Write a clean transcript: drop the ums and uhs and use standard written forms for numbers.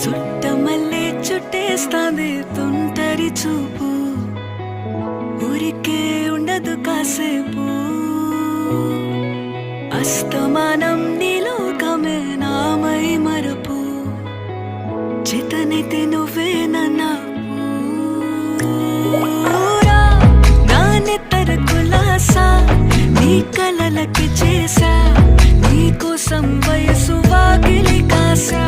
చుట్టమల్లే చుట్టేస్తాంది తుంటరి చూపు, ఊరికే ఉండదు కాసేపు. అస్తమానం నీలోకమే నామై మరపు, చేతనైతే నువ్వే నన్నూరా. నానెత్తర కులాసా నీ కలలకి చేసా, నీ కోసం వయసు వాకిలి కాసా.